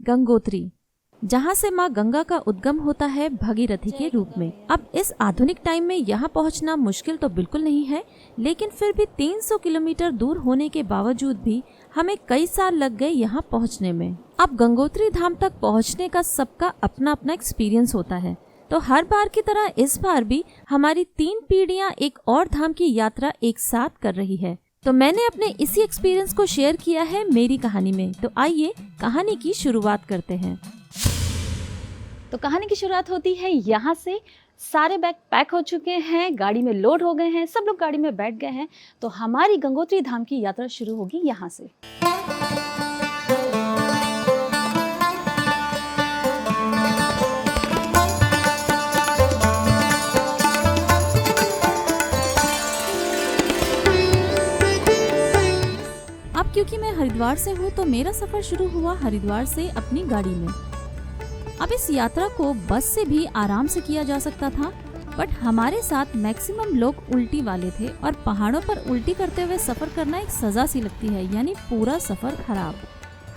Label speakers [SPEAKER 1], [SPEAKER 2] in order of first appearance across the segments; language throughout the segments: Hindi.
[SPEAKER 1] गंगोत्री, जहाँ से माँ गंगा का उद्गम होता है भगीरथी के रूप में। अब इस आधुनिक टाइम में यहाँ पहुँचना मुश्किल तो बिल्कुल नहीं है, लेकिन फिर भी 300 किलोमीटर दूर होने के बावजूद भी हमें कई साल लग गए यहाँ पहुँचने में। अब गंगोत्री धाम तक पहुँचने का सबका अपना अपना एक्सपीरियंस होता है, तो हर बार की तरह इस बार भी हमारी 3 पीढ़ियाँ एक और धाम की यात्रा एक साथ कर रही है। तो मैंने अपने इसी एक्सपीरियंस को शेयर किया है मेरी कहानी में। तो आइए कहानी की शुरुआत करते हैं।
[SPEAKER 2] तो कहानी की शुरुआत होती है यहाँ से। सारे बैग पैक हो चुके हैं, गाड़ी में लोड हो गए हैं, सब लोग गाड़ी में बैठ गए हैं। तो हमारी गंगोत्री धाम की यात्रा शुरू होगी यहाँ से।
[SPEAKER 1] अब क्योंकि मैं हरिद्वार से हूँ तो मेरा सफर शुरू हुआ हरिद्वार से अपनी गाड़ी में। अब इस यात्रा को बस से भी आराम से किया जा सकता था, बट हमारे साथ मैक्सिमम लोग उल्टी वाले थे और पहाड़ों पर उल्टी करते हुए सफर करना एक सजा सी लगती है, यानी पूरा सफर खराब।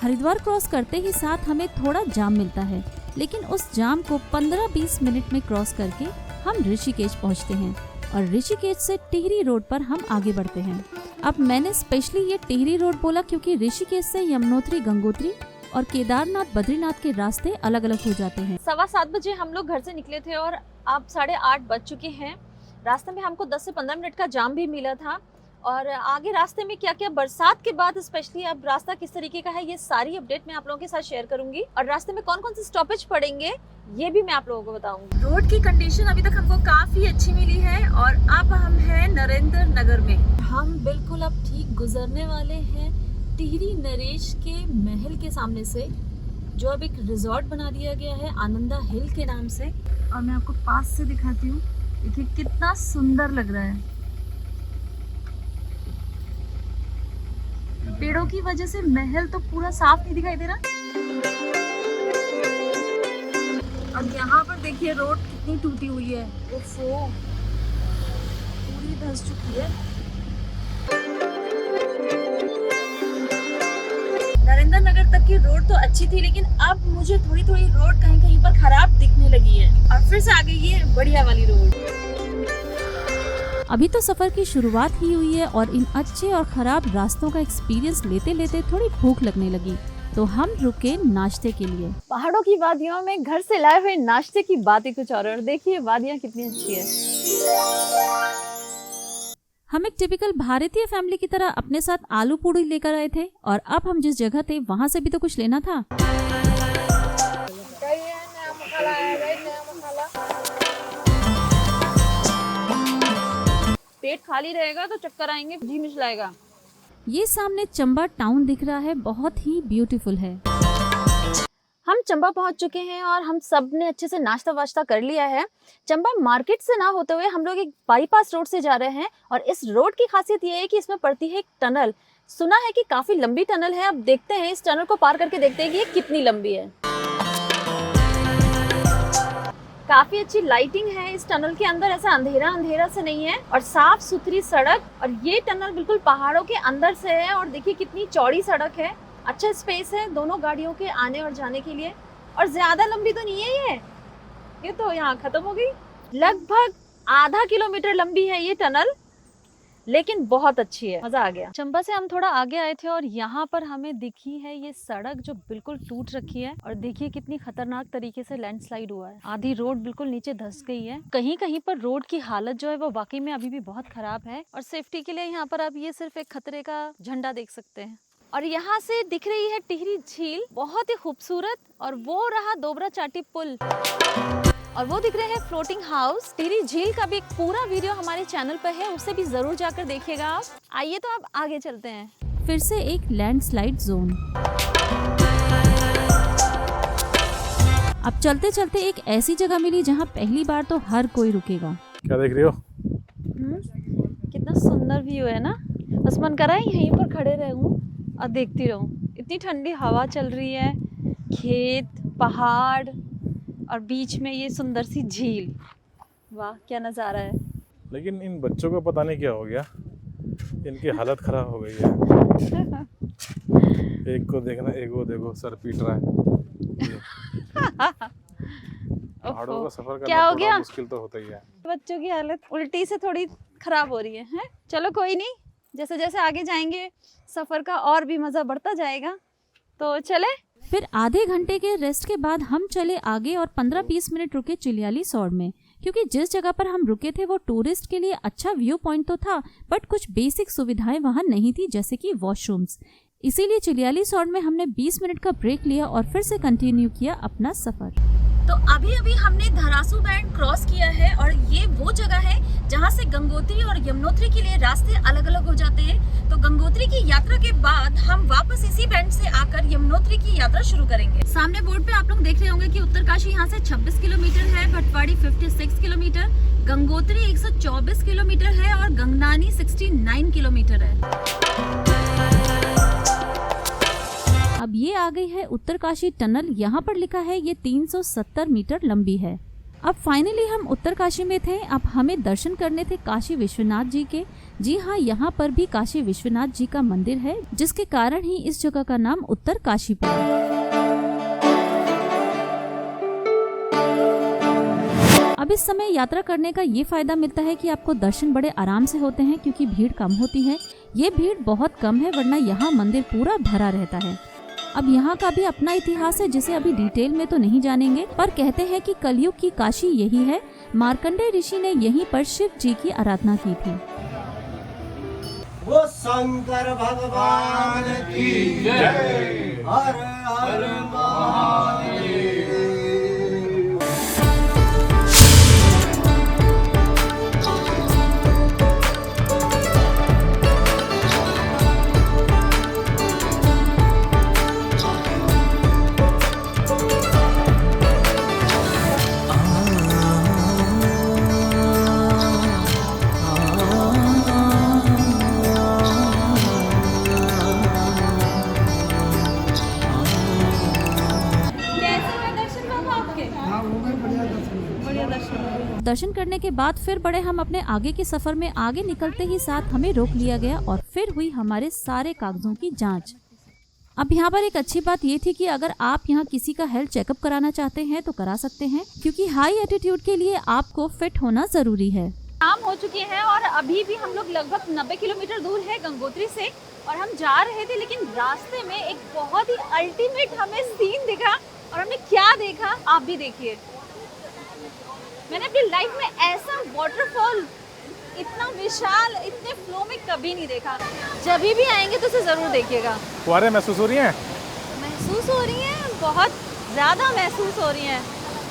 [SPEAKER 1] हरिद्वार क्रॉस करते ही साथ हमें थोड़ा जाम मिलता है, लेकिन उस जाम को 15-20 मिनट में क्रॉस करके हम ऋषिकेश पहुँचते हैं और ऋषिकेश से टिहरी रोड पर हम आगे बढ़ते हैं। अब मैंने स्पेशली ये टिहरी रोड बोला क्योंकि ऋषिकेश से यमुनोत्री, गंगोत्री और केदारनाथ, बद्रीनाथ के रास्ते अलग अलग हो जाते हैं।
[SPEAKER 2] 7:15 बजे हम लोग घर से निकले थे और अब 8:30 बज चुके हैं। रास्ते में हमको 10 से 15 मिनट का जाम भी मिला था। और आगे रास्ते में क्या क्या, बरसात के बाद स्पेशली अब रास्ता किस तरीके का है, ये सारी अपडेट मैं आप लोगों के साथ शेयर करूंगी। और रास्ते में कौन कौन से स्टॉपेज पड़ेंगे ये भी मैं आप लोगों को बताऊंगी। रोड की कंडीशन अभी तक हमको काफी अच्छी मिली है और अब हम हैं नरेंद्र नगर में। हम बिल्कुल अब ठीक गुजरने वाले हैं टिहरी नरेश के महल के सामने से, जो अब एक रिजॉर्ट बना दिया गया है आनंदा हिल के नाम से। और मैं आपको पास से दिखाती हूँ, देखिए कितना सुंदर लग रहा है। पेड़ों की वजह से महल तो पूरा साफ नहीं दिखाई दे रहा। और यहाँ पर देखिए रोड कितनी टूटी हुई है, ओफो, पूरी धंस चुकी है। नरेंद्र नगर तक की रोड तो अच्छी थी, लेकिन अब मुझे थोड़ी थोड़ी रोड कहीं कहीं पर खराब दिखने लगी है और फिर से आ गई है बढ़िया वाली रोड।
[SPEAKER 1] अभी तो सफर की शुरुआत ही हुई है और इन अच्छे और खराब रास्तों का एक्सपीरियंस लेते लेते थोड़ी भूख लगने लगी, तो हम रुके नाश्ते के लिए।
[SPEAKER 2] पहाड़ों की वादियों में घर से लाए हुए नाश्ते की बात ही कुछ और देखिए वादियाँ कितनी अच्छी है।
[SPEAKER 1] हम एक टिपिकल भारतीय फैमिली की तरह अपने साथ आलू पूड़ी लेकर आए थे और अब हम जिस जगह थे वहाँ से भी तो कुछ लेना था।
[SPEAKER 2] पेट खाली रहेगा तो चक्कर आएंगे, जी मिचलाएगा।
[SPEAKER 1] ये सामने चंबा टाउन दिख रहा है, बहुत ही ब्यूटीफुल है।
[SPEAKER 2] हम चंबा पहुंच चुके हैं और हम सब ने अच्छे से नाश्ता वाश्ता कर लिया है। चंबा मार्केट से ना होते हुए हम लोग एक बाईपास रोड से जा रहे हैं और इस रोड की खासियत ये है कि इसमें पड़ती है एक टनल। सुना है कि काफी लंबी टनल है। अब देखते हैं, इस टनल को पार करके देखते हैं कि ये कितनी लंबी है। काफी अच्छी लाइटिंग है इस टनल के अंदर, ऐसा अंधेरा अंधेरा से नहीं है और साफ सुथरी सड़क। और ये टनल बिल्कुल पहाड़ों के अंदर से है और देखिए कितनी चौड़ी सड़क है, अच्छा स्पेस है दोनों गाड़ियों के आने और जाने के लिए। और ज्यादा लंबी तो नहीं है ये तो यहाँ खत्म हो गई। लगभग आधा किलोमीटर लंबी है ये टनल, लेकिन बहुत अच्छी है, मजा आ गया। चंबा से हम थोड़ा आगे आए थे और यहाँ पर हमें दिखी है ये सड़क जो बिल्कुल टूट रखी है और देखिए कितनी खतरनाक तरीके से लैंडस्लाइड हुआ है। आधी रोड बिल्कुल नीचे धंस गई है। कहीं कहीं पर रोड की हालत जो है वो वाकई में अभी भी बहुत खराब है और सेफ्टी के लिए यहाँ पर आप ये सिर्फ एक खतरे का झंडा देख सकते हैं। और यहाँ से दिख रही है टिहरी झील, बहुत ही खूबसूरत। और वो रहा दोबरा चाटी पुल और वो दिख रहे हैं फ्लोटिंग हाउस। टिहरी झील का भी एक पूरा वीडियो हमारे चैनल पर है, उसे भी जरूर जाकर देखिएगा आप। आइए तो अब आगे चलते हैं।
[SPEAKER 1] फिर से एक लैंडस्लाइड जोन। अब चलते चलते एक ऐसी जगह मिली जहाँ पहली बार तो हर कोई रुकेगा।
[SPEAKER 3] क्या देख रही हो?
[SPEAKER 2] कितना सुंदर व्यू है ना, बस मन कर रहा है यहीं पर खड़े रहूं और देखती रहूं। इतनी ठंडी हवा चल रही है, खेत, पहाड़ और बीच में ये सुंदर सी झील। वाह क्या नज़ारा है।
[SPEAKER 3] लेकिन इन बच्चों को पता नहीं क्या हो गया, इनकी हालत खराब हो गई है। एक को देखना, एक को देखो, सर पीट रहा है। पहाड़ों का सफर
[SPEAKER 2] क्या
[SPEAKER 3] करना
[SPEAKER 2] हो
[SPEAKER 3] थोड़ा
[SPEAKER 2] गया?
[SPEAKER 3] मुश्किल तो होता ही है।
[SPEAKER 2] बच्चों की हालत उल्टी से थोड़ी खराब हो रही है, हैं? चलो कोई नहीं, जैसे जैसे आगे जाएंगे सफर का और भी मजा बढ़ता जाएगा, तो चले।
[SPEAKER 1] फिर आधे घंटे के रेस्ट के बाद हम चले आगे और 15-20 मिनट रुके चिलियाली सौड़ में, क्योंकि जिस जगह पर हम रुके थे वो टूरिस्ट के लिए अच्छा व्यू पॉइंट तो था, बट कुछ बेसिक सुविधाएं वहां नहीं थी, जैसे कि वॉशरूम्स। इसीलिए चिलियाली सौड़ में हमने 20 मिनट का ब्रेक लिया और फिर से कंटिन्यू किया अपना सफर। तो अभी हमने धरासू बैंड क्रॉस किया है और ये वो जगह है जहाँ से गंगोत्री और यमुनोत्री के लिए रास्ते अलग अलग हो जाते हैं। तो गंगोत्री की यात्रा के बाद हम वापस इसी बैंड से आकर यमुनोत्री की यात्रा शुरू करेंगे। सामने बोर्ड पे आप लोग देख रहे होंगे कि उत्तरकाशी यहाँ से 26 किलोमीटर है, भटवाड़ी 56 किलोमीटर, गंगोत्री 124 किलोमीटर है और गंगनानी 69 किलोमीटर है। अब ये आ गई है उत्तरकाशी टनल। यहाँ पर लिखा है ये 370 मीटर लंबी है। अब फाइनली हम उत्तरकाशी में थे। अब हमें दर्शन करने थे काशी विश्वनाथ जी के। जी हाँ, यहाँ पर भी काशी विश्वनाथ जी का मंदिर है, जिसके कारण ही इस जगह का नाम उत्तरकाशी पड़ा। अब इस समय यात्रा करने का ये फायदा मिलता है कि आपको दर्शन बड़े आराम से होते हैं, क्योंकि भीड़ कम होती है। ये भीड़ बहुत कम है, वरना यहाँ मंदिर पूरा भरा रहता है। अब यहाँ का भी अपना इतिहास है, जिसे अभी डिटेल में तो नहीं जानेंगे, पर कहते हैं कि कलयुग की काशी यही है। मार्कंडेय ऋषि ने यहीं पर शिव जी की आराधना की थी।
[SPEAKER 4] वो शंकर भगवान की जय। हर हर महादेव।
[SPEAKER 1] दर्शन करने के बाद फिर बढ़े हम अपने आगे के सफर में। आगे निकलते ही साथ हमें रोक लिया गया और फिर हुई हमारे सारे कागजों की जांच। अब यहाँ पर एक अच्छी बात ये थी कि अगर आप यहाँ किसी का हेल्थ चेकअप कराना चाहते हैं तो करा सकते हैं, क्योंकि हाई एल्टीट्यूड के लिए आपको फिट होना जरूरी है।
[SPEAKER 2] शाम हो चुकी है और अभी भी हम लोग लगभग 90 किलोमीटर दूर है गंगोत्री से, और हम जा रहे थे, लेकिन रास्ते में एक बहुत ही अल्टीमेट हमें सीन दिखा। और हमने क्या देखा आप भी देखिए। मैंने अपनी लाइफ में ऐसा वाटरफॉल इतना विशाल, इतने फ्लो में कभी नहीं देखा। जब भी आएंगे तो उसे जरूर देखिएगा।
[SPEAKER 3] फुहारें महसूस हो रही हैं?
[SPEAKER 2] महसूस हो रही हैं, बहुत ज़्यादा महसूस हो रही हैं।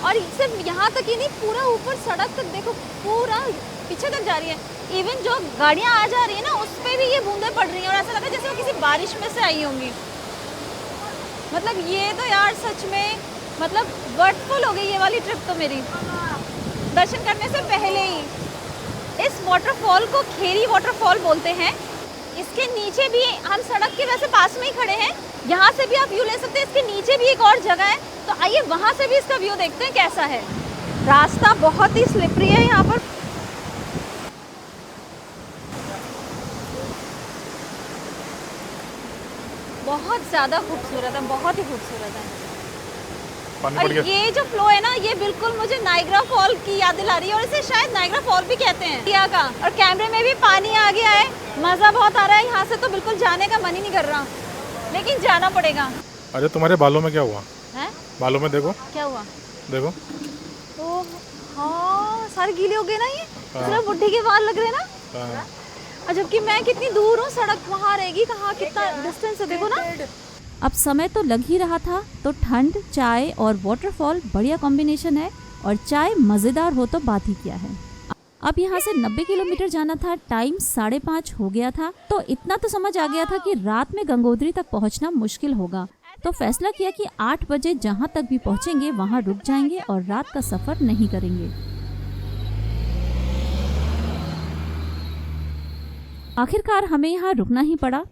[SPEAKER 2] और सिर्फ यहाँ तक ही नहीं, पूरा ऊपर सड़क तक देखो, पूरा पीछे तक जा रही है। इवन जो गाड़ियाँ आ जा रही है ना, उस पर भी ये बूंदें पड़ रही हैं और ऐसा लग रहा है जैसे वो किसी बारिश में से आई होंगी। मतलब ये तो यार सच में मतलब वर्डफुल हो गई ये वाली ट्रिप तो मेरी। दर्शन करने से पहले ही इस वाटरफॉल को खेरी वाटरफॉल बोलते हैं। इसके नीचे भी हम सड़क के वैसे पास में ही खड़े हैं, यहाँ से भी आप व्यू ले सकते हैं। इसके नीचे भी एक और जगह है, तो आइए वहाँ से भी इसका व्यू देखते हैं कैसा है। रास्ता बहुत ही स्लिपरी है यहाँ पर। बहुत ज़्यादा खूबसूरत है, बहुत ही खूबसूरत है। और ये जो फ्लो है ना, ये बिल्कुल मुझे नाइग्रा फॉल की याद दिला रही है, और इसे शायद नाइग्रा फॉल भी कहते हैं इंडिया का। और कैमरे में भी पानी आ गया है, मज़ा बहुत आ रहा है। यहाँ से तो बिल्कुल जाने का मन ही नहीं कर रहा, लेकिन जाना पड़ेगा।
[SPEAKER 3] अरे तुम्हारे बालों में क्या हुआ
[SPEAKER 2] है?
[SPEAKER 3] बालों में देखो,
[SPEAKER 2] क्या हुआ?
[SPEAKER 3] देखो
[SPEAKER 2] तो हाँ, सारे गीले हो गए ना, ये सिर्फ बुढ़ी के बाल लग रहे हैं ना। और जबकि मैं कितनी दूर हूँ, सड़क वहाँ रहेगी कहाँ, कितना डिस्टेंस है देखो ना।
[SPEAKER 1] अब समय तो लग ही रहा था, तो ठंड, चाय और वाटरफॉल बढ़िया कॉम्बिनेशन है, और चाय मज़ेदार हो तो बात ही क्या है। अब यहाँ से 90 किलोमीटर जाना था, टाइम 5:30 हो गया था। तो इतना तो समझ आ गया था कि रात में गंगोत्री तक पहुँचना मुश्किल होगा, तो फैसला किया कि 8 बजे जहाँ तक भी पहुँचेंगे वहाँ रुक जाएंगे और रात का सफ़र नहीं करेंगे। आखिरकार हमें यहाँ रुकना ही पड़ा।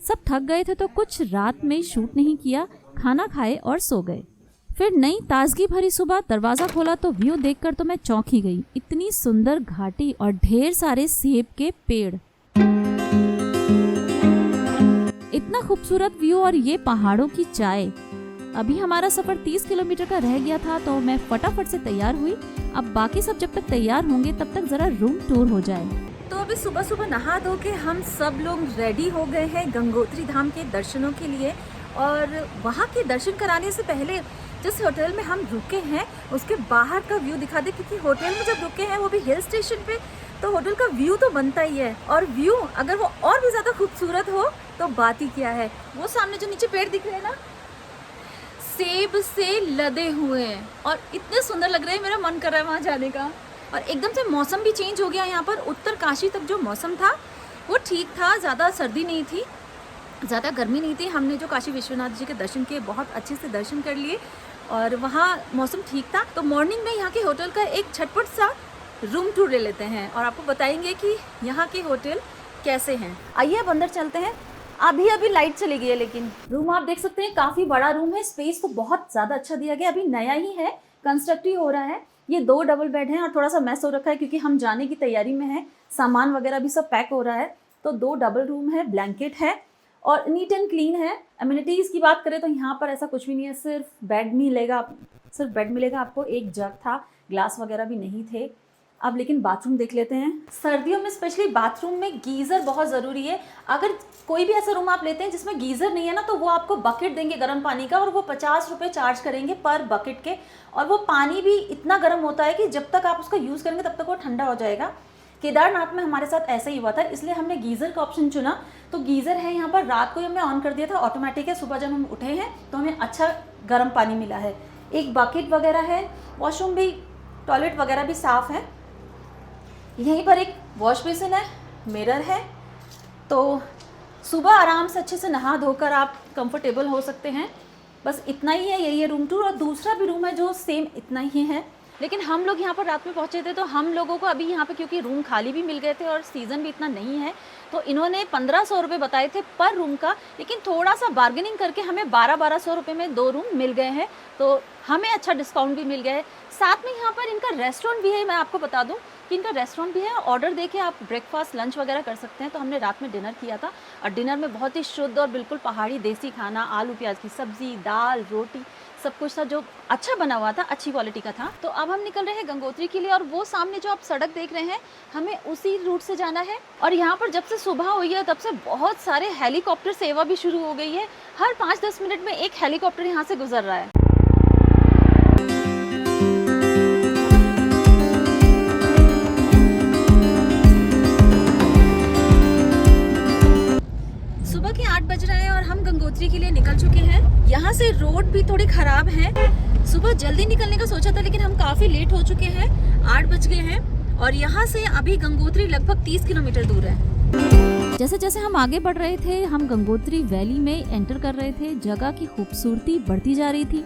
[SPEAKER 1] सब थक गए थे तो कुछ रात में शूट नहीं किया, खाना खाए और सो गए। फिर नई ताजगी भरी सुबह दरवाज़ा खोला तो व्यू देखकर तो मैं चौंक ही गई। इतनी सुंदर घाटी और ढेर सारे सेब के पेड़, इतना खूबसूरत व्यू और ये पहाड़ों की चाय। अभी हमारा सफर 30 किलोमीटर का रह गया था तो मैं फटाफट से तैयार हुई। अब बाकी सब जब तक तैयार होंगे तब तक जरा रूम टूर हो जाए।
[SPEAKER 2] तो अभी सुबह सुबह नहा धो के हम सब लोग रेडी हो गए हैं गंगोत्री धाम के दर्शनों के लिए। और वहाँ के दर्शन कराने से पहले जिस होटल में हम रुके हैं उसके बाहर का व्यू दिखा दे, क्योंकि होटल में जब रुके हैं वो भी हिल स्टेशन पे, तो होटल का व्यू तो बनता ही है। और व्यू अगर वो और भी ज़्यादा खूबसूरत हो तो बात ही क्या है। वो सामने जो नीचे पेड़ दिख रहे हैं ना, सेब से लदे हुए हैं और इतने सुंदर लग रहे हैं, मेरा मन कर रहा है वहाँ जाने का। और एकदम से मौसम भी चेंज हो गया यहाँ पर। उत्तर काशी तक जो मौसम था वो ठीक था, ज़्यादा सर्दी नहीं थी, ज़्यादा गर्मी नहीं थी। हमने जो काशी विश्वनाथ जी के दर्शन किए, बहुत अच्छे से दर्शन कर लिए और वहाँ मौसम ठीक था। तो मॉर्निंग में यहाँ के होटल का एक झटपट सा रूम टूर ले लेते हैं और आपको बताएंगे कि यहाँ के होटल कैसे हैं। आइए अब अंदर चलते हैं। अभी लाइट चली गई है, लेकिन रूम आप देख सकते हैं काफ़ी बड़ा रूम है। स्पेस तो बहुत ज़्यादा अच्छा दिया गया, अभी नया ही है, कंस्ट्रक्ट ही हो रहा है। ये 2 डबल बेड हैं और थोड़ा सा मैस हो रखा है क्योंकि हम जाने की तैयारी में हैं, सामान वगैरह भी सब पैक हो रहा है। तो 2 डबल रूम है, ब्लैंकेट है और नीट एंड क्लीन है। एमिनिटीज़ की बात करें तो यहाँ पर ऐसा कुछ भी नहीं है, सिर्फ बेड मिलेगा आपको। एक जग था, ग्लास वगैरह भी नहीं थे। अब लेकिन बाथरूम देख लेते हैं। सर्दियों में स्पेशली बाथरूम में गीज़र बहुत ज़रूरी है। अगर कोई भी ऐसा रूम आप लेते हैं जिसमें गीज़र नहीं है ना, तो वो आपको बकेट देंगे गर्म पानी का और वो 50 रुपये चार्ज करेंगे पर बकेट के। और वो पानी भी इतना गर्म होता है कि जब तक आप उसका यूज़ करेंगे तब तक वो ठंडा हो जाएगा। केदारनाथ में हमारे साथ ऐसा ही हुआ था, इसलिए हमने गीज़र का ऑप्शन चुना। तो गीज़र है यहाँ पर, रात को ही हमने ऑन कर दिया था, ऑटोमेटिक है। सुबह जब हम उठे हैं तो हमें अच्छा गर्म पानी मिला है। एक बकेट वगैरह है, वॉशरूम भी, टॉयलेट वगैरह भी साफ़ है। यहीं पर एक वॉश बेसिन है, मिरर है। तो सुबह आराम से अच्छे से नहा धोकर आप कंफर्टेबल हो सकते हैं। बस इतना ही है, यही है रूम टूर। और दूसरा भी रूम है जो सेम इतना ही है। लेकिन हम लोग यहाँ पर रात में पहुँचे थे तो हम लोगों को अभी यहाँ पे क्योंकि रूम खाली भी मिल गए थे और सीज़न भी इतना नहीं है, तो इन्होंने 1500 रुपये बताए थे पर रूम का। लेकिन थोड़ा सा बार्गेनिंग करके हमें 1200 रुपये में 2 रूम मिल गए हैं, तो हमें अच्छा डिस्काउंट भी मिल गया है। साथ में यहाँ पर इनका रेस्टोरेंट भी है। मैं आपको बता दूँ कि इनका रेस्टोरेंट भी है, ऑर्डर देके आप ब्रेकफास्ट लंच वगैरह कर सकते हैं। तो हमने रात में डिनर किया था और डिनर में बहुत ही शुद्ध और बिल्कुल पहाड़ी देसी खाना, आलू प्याज की सब्ज़ी, दाल, रोटी, सब कुछ था जो अच्छा बना हुआ था, अच्छी क्वालिटी का था। तो अब हम निकल रहे हैं गंगोत्री के लिए और वो सामने जो आप सड़क देख रहे हैं, हमें उसी रूट से जाना है। और यहाँ पर जब से सुबह हुई है तब से बहुत सारे हेलीकॉप्टर सेवा भी शुरू हो गई है। हर 5-10 मिनट में एक हेलीकॉप्टर यहाँ से गुजर रहा है। सुबह के 8 बज रहे हैं और हम गंगोत्री के लिए निकल चुके हैं। यहाँ से रोड भी थोड़ी खराब है। सुबह जल्दी निकलने का सोचा था लेकिन हम काफ़ी लेट हो चुके हैं, 8 बज गए हैं और यहाँ से अभी गंगोत्री लगभग 30 किलोमीटर दूर है।
[SPEAKER 1] जैसे जैसे हम आगे बढ़ रहे थे, हम गंगोत्री वैली में एंटर कर रहे थे। जगह की खूबसूरती बढ़ती जा रही थी,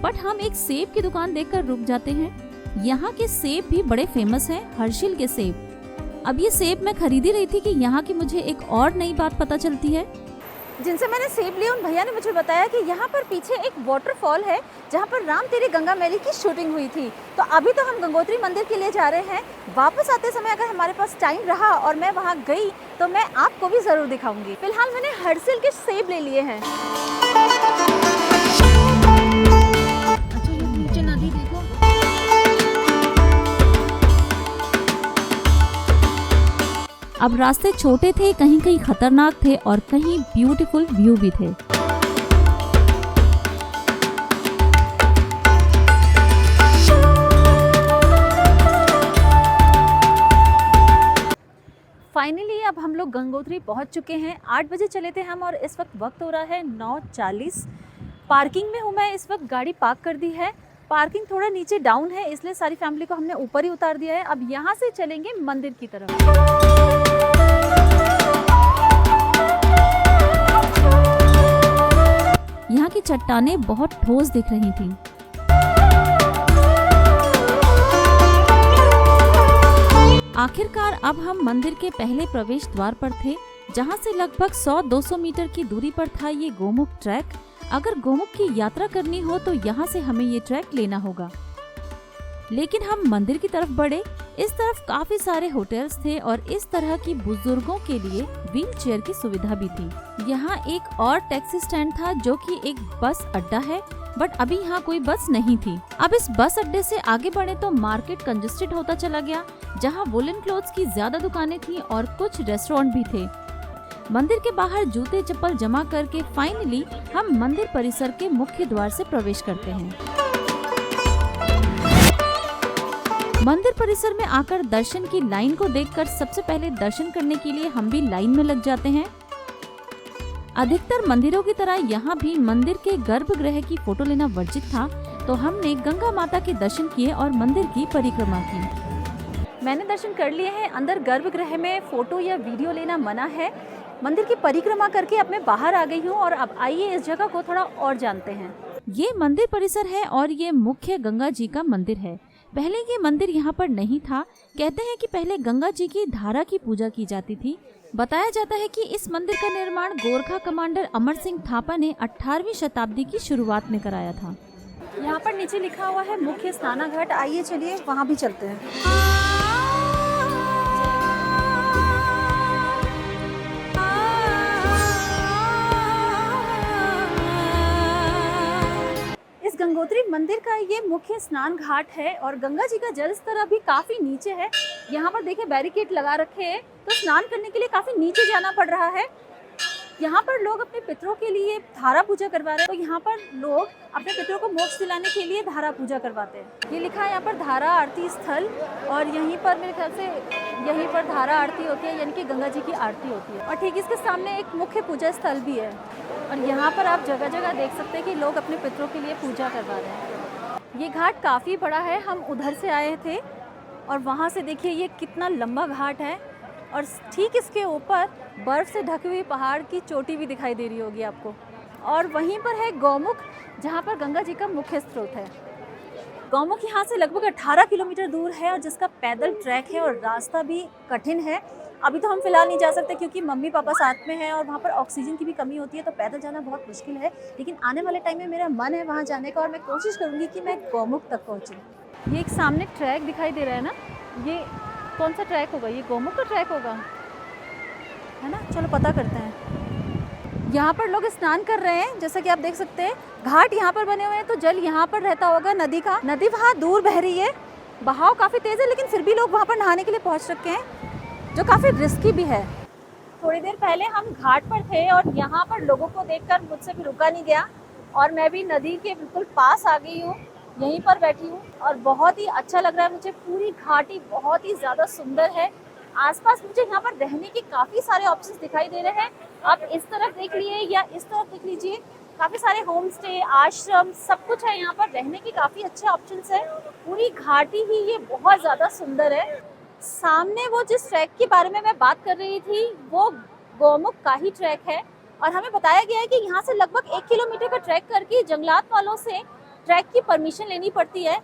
[SPEAKER 1] बट हम एक सेब की दुकान देखकर रुक जाते हैं। यहाँ के सेब भी बड़े फेमस हैं, हर्षिल के सेब। अब ये सेब मैं खरीदी रही थी कि यहाँ की मुझे एक और नई बात पता चलती है।
[SPEAKER 2] जिनसे मैंने सेब लिए उन भैया ने मुझे बताया कि यहाँ पर पीछे एक वाटरफॉल है जहाँ पर राम तेरी गंगा मैली की शूटिंग हुई थी। तो अभी तो हम गंगोत्री मंदिर के लिए जा रहे हैं। वापस आते समय अगर हमारे पास टाइम रहा और मैं वहाँ गई तो मैं आपको भी ज़रूर दिखाऊंगी। फिलहाल मैंने हर्षिल के सेब ले लिए हैं। अच्छा, ये नीचे नदी देखो।
[SPEAKER 1] अब रास्ते छोटे थे, कहीं कहीं खतरनाक थे और कहीं ब्यूटीफुल व्यू भी थे।
[SPEAKER 2] फाइनली अब हम लोग गंगोत्री पहुंच चुके हैं। 8 बजे चले थे हम और इस वक्त हो रहा है 9:40। पार्किंग में हूँ मैं इस वक्त, गाड़ी पार्क कर दी है। पार्किंग थोड़ा नीचे डाउन है इसलिए सारी फैमिली को हमने ऊपर ही उतार दिया है। अब यहाँ से चलेंगे मंदिर की तरफ।
[SPEAKER 1] यहाँ की चट्टानें बहुत ठोस दिख रही थी। आखिरकार अब हम मंदिर के पहले प्रवेश द्वार पर थे, जहाँ से लगभग 100-200 मीटर की दूरी पर था ये गोमुख ट्रैक। अगर गोमुख की यात्रा करनी हो तो यहाँ से हमें ये ट्रैक लेना होगा। लेकिन हम मंदिर की तरफ बढ़े इस तरफ काफी सारे होटल्स थे और इस तरह की बुजुर्गों के लिए व्हील चेयर की सुविधा भी थी। यहाँ एक और टैक्सी स्टैंड था जो कि एक बस अड्डा है, बट अभी यहाँ कोई बस नहीं थी। अब इस बस अड्डे से आगे बढ़े तो मार्केट कंजेस्टेड होता चला गया, जहाँ वुलन क्लोथ्स की ज्यादा दुकानें थी और कुछ रेस्टोरेंट भी थे। मंदिर के बाहर जूते चप्पल जमा करके फाइनली हम मंदिर परिसर के मुख्य द्वार से प्रवेश करते हैं। मंदिर परिसर में आकर दर्शन की लाइन को देखकर सबसे पहले दर्शन करने के लिए हम भी लाइन में लग जाते हैं। अधिकतर मंदिरों की तरह यहाँ भी मंदिर के गर्भगृह की फोटो लेना वर्जित था, तो हमने गंगा माता के दर्शन किए और मंदिर की परिक्रमा की।
[SPEAKER 2] मैंने दर्शन कर लिए हैं। अंदर गर्भगृह में फोटो या वीडियो लेना मना है। मंदिर की परिक्रमा करके अब मैं बाहर आ गई हूँ और अब आइए इस जगह को थोड़ा और जानते हैं।
[SPEAKER 1] ये मंदिर परिसर है और ये मुख्य गंगा जी का मंदिर है। पहले ये मंदिर यहाँ पर नहीं था। कहते हैं कि पहले गंगा जी की धारा की पूजा की जाती थी। बताया जाता है कि इस मंदिर का निर्माण गोरखा कमांडर अमर सिंह थापा ने 18वीं शताब्दी की शुरुआत में कराया था।
[SPEAKER 2] यहाँ पर नीचे लिखा हुआ है मुख्य स्नानाघाट। आइए चलिए वहाँ भी चलते हैं। गंगोत्री मंदिर का ये मुख्य स्नान घाट है और गंगा जी का जल स्तर अभी काफी नीचे है। यहाँ पर देखिए बैरिकेड लगा रखे हैं, तो स्नान करने के लिए काफी नीचे जाना पड़ रहा है। यहाँ पर लोग अपने पितरों के लिए धारा पूजा करवा रहे हैं, तो यहाँ पर लोग अपने पितरों को मोक्ष दिलाने के लिए धारा पूजा करवाते हैं। ये लिखा है यहाँ पर धारा आरती स्थल, और यहीं पर मेरे ख्याल से यहीं पर धारा आरती होती है, यानी कि गंगा जी की आरती होती है। और ठीक इसके सामने एक मुख्य पूजा स्थल भी है और यहाँ पर आप जगह जगह देख सकते हैं कि लोग अपने पितरों के लिए पूजा करवा रहे हैं। ये घाट काफ़ी बड़ा है। हम उधर से आए थे और वहाँ से देखिए ये कितना लंबा घाट है और ठीक इसके ऊपर बर्फ़ से ढकी हुई पहाड़ की चोटी भी दिखाई दे रही होगी आपको। और वहीं पर है गौमुख, जहाँ पर गंगा जी का मुख्य स्रोत है। गौमुख यहाँ से लगभग 18 किलोमीटर दूर है और जिसका पैदल ट्रैक है और रास्ता भी कठिन है। अभी तो हम फिलहाल नहीं जा सकते क्योंकि मम्मी पापा साथ में हैं और वहाँ पर ऑक्सीजन की भी कमी होती है, तो पैदल जाना बहुत मुश्किल है। लेकिन आने वाले टाइम में मेरा मन है वहाँ जाने का और मैं कोशिश करूँगी कि मैं गौमुख तक पहुँचूँ। ये एक सामने ट्रैक दिखाई दे रहा है ना, ये कौन सा ट्रैक होगा? ये गौमुख का ट्रैक होगा, है ना? चलो पता करते हैं। यहाँ पर लोग स्नान कर रहे हैं, जैसा कि आप देख सकते हैं। घाट यहाँ पर बने हुए हैं तो जल यहाँ पर रहता होगा नदी का। नदी वहाँ दूर बह रही है, बहाव काफ़ी तेज़ है, लेकिन फिर भी लोग वहाँ पर नहाने के लिए पहुँच रखे हैं, जो काफ़ी रिस्की भी है। थोड़ी देर पहले हम घाट पर थे और यहाँ पर लोगों को देखकर मुझसे भी रुका नहीं गया और मैं भी नदी के बिल्कुल पास आ गई हूँ, यहीं पर बैठी हूँ और बहुत ही अच्छा लग रहा है मुझे। पूरी घाटी बहुत ही ज़्यादा सुंदर है। आसपास मुझे यहाँ पर रहने के काफ़ी सारे ऑप्शंस दिखाई दे रहे हैं। आप इस तरफ देख लिए या इस तरफ देख लीजिए, काफ़ी सारे होम स्टे, आश्रम, सब कुछ है। यहाँ पर रहने के काफ़ी अच्छे ऑप्शंस हैं। पूरी घाटी ही ये बहुत ज़्यादा सुंदर है। सामने वो जिस ट्रैक के बारे में मैं बात कर रही थी वो गौमुख का ही ट्रैक है और हमें बताया गया है कि यहाँ से लगभग 1 किलोमीटर का ट्रैक करके जंगलात वालों से ट्रैक की परमिशन लेनी पड़ती है।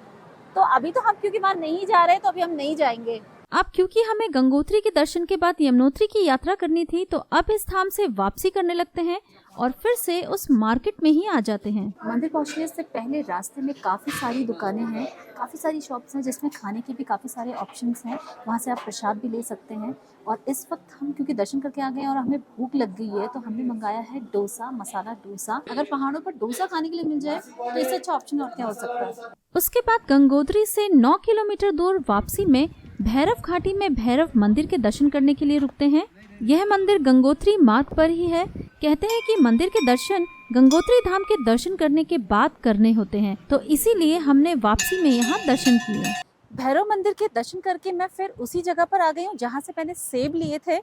[SPEAKER 2] तो अभी तो हम क्योंकि वहाँ नहीं जा रहे तो अभी हम नहीं जाएंगे।
[SPEAKER 1] अब क्योंकि हमें गंगोत्री के दर्शन के बाद यमुनोत्री की यात्रा करनी थी, तो अब इस धाम से वापसी करने लगते हैं और फिर से उस मार्केट में ही आ जाते हैं।
[SPEAKER 2] मंदिर पहुंचने से पहले रास्ते में काफ़ी सारी दुकानें हैं, काफ़ी सारी शॉप्स हैं जिसमें खाने के भी काफ़ी सारे ऑप्शंस हैं। वहाँ से आप प्रसाद भी ले सकते हैं। और इस वक्त हम क्योंकि दर्शन करके आ गए और हमें भूख लग गई है तो हमने मंगाया है डोसा, मसाला डोसा। अगर पहाड़ों पर डोसा खाने के लिए मिल जाए तो इससे अच्छा ऑप्शन और क्या हो सकता है।
[SPEAKER 1] उसके बाद गंगोत्री से 9 किलोमीटर दूर वापसी में भैरव घाटी में भैरव मंदिर के दर्शन करने के लिए रुकते हैं। यह मंदिर गंगोत्री मार्ग पर ही है। कहते हैं कि मंदिर के दर्शन गंगोत्री धाम के दर्शन करने के बाद करने होते हैं, तो इसीलिए हमने वापसी में यहाँ दर्शन किए।
[SPEAKER 2] भैरव मंदिर के दर्शन करके मैं फिर उसी जगह पर आ गई हूँ जहाँ से मैंने सेब लिए थे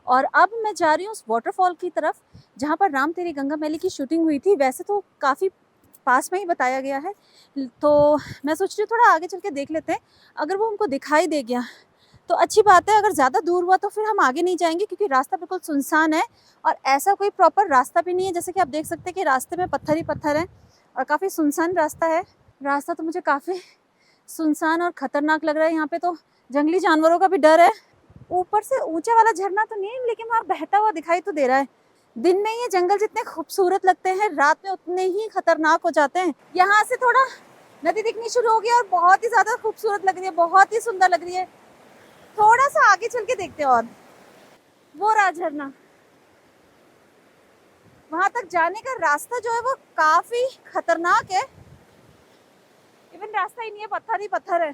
[SPEAKER 2] और अब मैं जा रही हूँ उस वाटरफॉल की तरफ जहाँ पर राम तेरी गंगा मैली की शूटिंग हुई थी। वैसे तो काफ़ी पास में ही बताया गया है, तो मैं सोच रही हूँ थोड़ा आगे चल के देख लेते हैं। अगर वो हमको दिखाई दे गया तो अच्छी बात है, अगर ज़्यादा दूर हुआ तो फिर हम आगे नहीं जाएंगे क्योंकि रास्ता बिल्कुल सुनसान है और ऐसा कोई प्रॉपर रास्ता भी नहीं है। जैसे कि आप देख सकते हैं कि रास्ते में पत्थर ही पत्थर हैं और काफ़ी सुनसान रास्ता है। रास्ता तो मुझे काफ़ी सुनसान और ख़तरनाक लग रहा है। यहाँ पे तो जंगली जानवरों का भी डर है। ऊपर से ऊंचा वाला झरना तो नहीं है, लेकिन वहाँ बहता हुआ दिखाई तो दे रहा है। दिन में ये जंगल जितने खूबसूरत लगते हैं, रात में उतने ही खतरनाक हो जाते हैं। यहाँ से थोड़ा नदी दिखनी शुरू हो गई और बहुत ही ज्यादा खूबसूरत लग रही है, बहुत ही सुंदर लग रही है। थोड़ा सा आगे चल के देखते हैं और वो रहा झरना। वहां तक जाने का रास्ता जो है वो काफी खतरनाक है, इवन रास्ता ही नहीं है, पत्थर ही पत्थर है,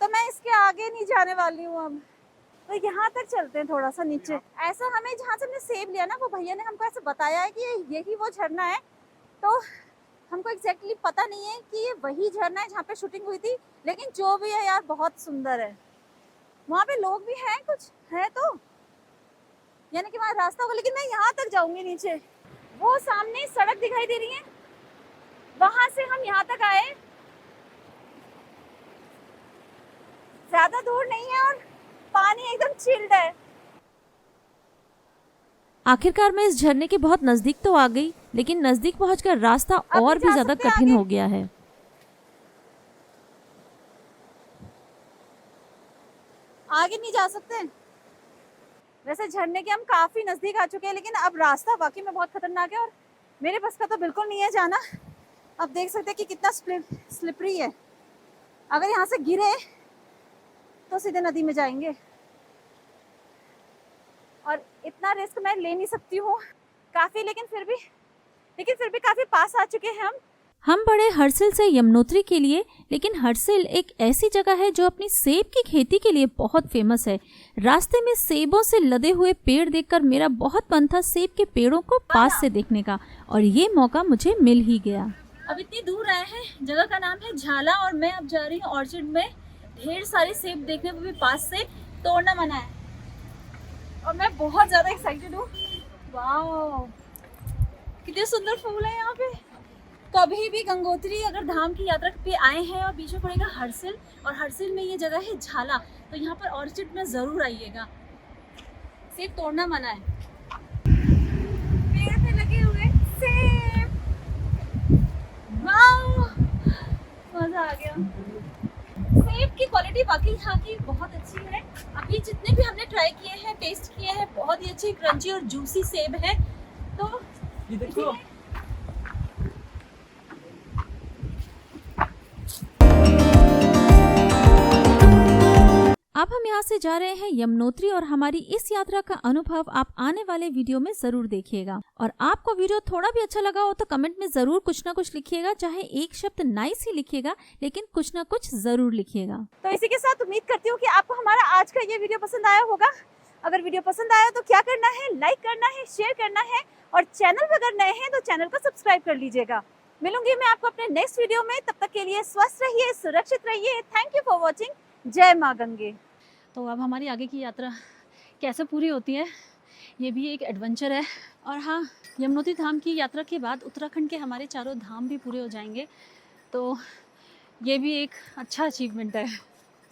[SPEAKER 2] तो मैं इसके आगे नहीं जाने वाली हूँ अब। तो यहाँ तक चलते हैं थोड़ा सा नीचे। ऐसा हमें जहाँ से हमने सेब लिया ना, वो भैया ने हमको ऐसे बताया है कि यही वो झरना है, तो हमको एग्जैक्टली पता नहीं है कि ये वही झरना है जहाँ पे शूटिंग हुई थी, लेकिन जो भी है यार बहुत सुंदर है। वहाँ पे लोग भी हैं, कुछ है तो, यानी कि वहाँ रास्ता होगा, लेकिन मैं यहाँ तक जाऊंगी नीचे। वो सामने सड़क दिखाई दे रही है, वहां से हम यहाँ तक आए, ज्यादा दूर नहीं है और पानी एकदम चिल्ड है।
[SPEAKER 1] आखिरकार मैं इस झरने के बहुत नजदीक तो आ गई, लेकिन नजदीक पहुंचकर रास्ता
[SPEAKER 2] अब
[SPEAKER 1] और
[SPEAKER 2] नहीं
[SPEAKER 1] भी
[SPEAKER 2] जा
[SPEAKER 1] ज्यादा
[SPEAKER 2] सकते
[SPEAKER 1] कठिन
[SPEAKER 2] आगे?
[SPEAKER 1] हो गया है।
[SPEAKER 2] आगे नहीं जा सकते। वैसे झरने के हम काफी नजदीक आ चुके हैं, लेकिन अब रास्ता वाकई में बहुत खतरनाक है और मेरे बस का तो बिल्कुल नहीं है जाना। अब देख सकते हैं कि कितना स्लिपरी है, अगर यहाँ से गिरे तो सीधे नदी में जाएंगे और इतना रिस्क मैं ले नहीं सकती हूँ काफी, लेकिन फिर भी काफी पास आ चुके हैं
[SPEAKER 1] हम बढ़े हर्सिल से यमुनोत्री के लिए, लेकिन हर्सिल एक ऐसी जगह है जो अपनी सेब की खेती के लिए बहुत फेमस है। रास्ते में सेबों से लदे हुए पेड़ देखकर मेरा बहुत मन था सेब के पेड़ों को पास से देखने का, और ये मौका मुझे मिल ही गया।
[SPEAKER 2] अब इतनी दूर आए हैं, जगह का नाम है झाला और मैं अब जा रही हूँ ऑर्चिड में। ढेर सारे सेब देखने को भी पास से, तोड़ना मना है और मैं बहुत ज्यादा एक्साइटेड हूँ। वाह कितने सुंदर फूल है यहाँ पे। कभी भी गंगोत्री अगर धाम की यात्रा पे आए हैं और बीच में पड़ेगा हर्सिल, और हर्सिल में ये जगह है झाला, तो यहाँ पर ऑर्चिड में जरूर आइएगा। सेब तोड़ना मना है। पेड़ पे लगे हुए सेब, वाह मजा आ गया। सेब की क्वालिटी बाकी यहाँ की बहुत अच्छी है। अभी जितने भी हमने ट्राई किए हैं, टेस्ट किए हैं, बहुत ही अच्छे क्रंची और जूसी सेब है। तो ये देखो,
[SPEAKER 1] अब हम यहाँ से जा रहे हैं यमुनोत्री, और हमारी इस यात्रा का अनुभव आप आने वाले वीडियो में जरूर देखिएगा। और आपको वीडियो थोड़ा भी अच्छा लगा हो तो कमेंट में जरूर कुछ ना कुछ लिखिएगा, चाहे एक शब्द नाइस ही लिखिएगा, लेकिन कुछ ना कुछ जरूर लिखिएगा।
[SPEAKER 2] तो इसी के साथ उम्मीद करती हूँ कि आपको हमारा आज का ये वीडियो पसंद आया होगा। अगर वीडियो पसंद आया तो क्या करना है, लाइक करना है, शेयर करना है, और चैनल पर अगर नए हैं तो चैनल को सब्सक्राइब कर लीजिएगा। मिलूंगी मैं आपको अपने नेक्स्ट वीडियो में, तब तक के लिए स्वस्थ रहिए, सुरक्षित रहिए। Thank you for watching. जय माँ गंगे। तो अब हमारी आगे की यात्रा कैसे पूरी होती है, ये भी एक एडवेंचर है। और हाँ, यमुनोत्री धाम की यात्रा के बाद उत्तराखंड के हमारे चारों धाम भी पूरे हो जाएंगे, तो ये भी एक अच्छा अचीवमेंट है।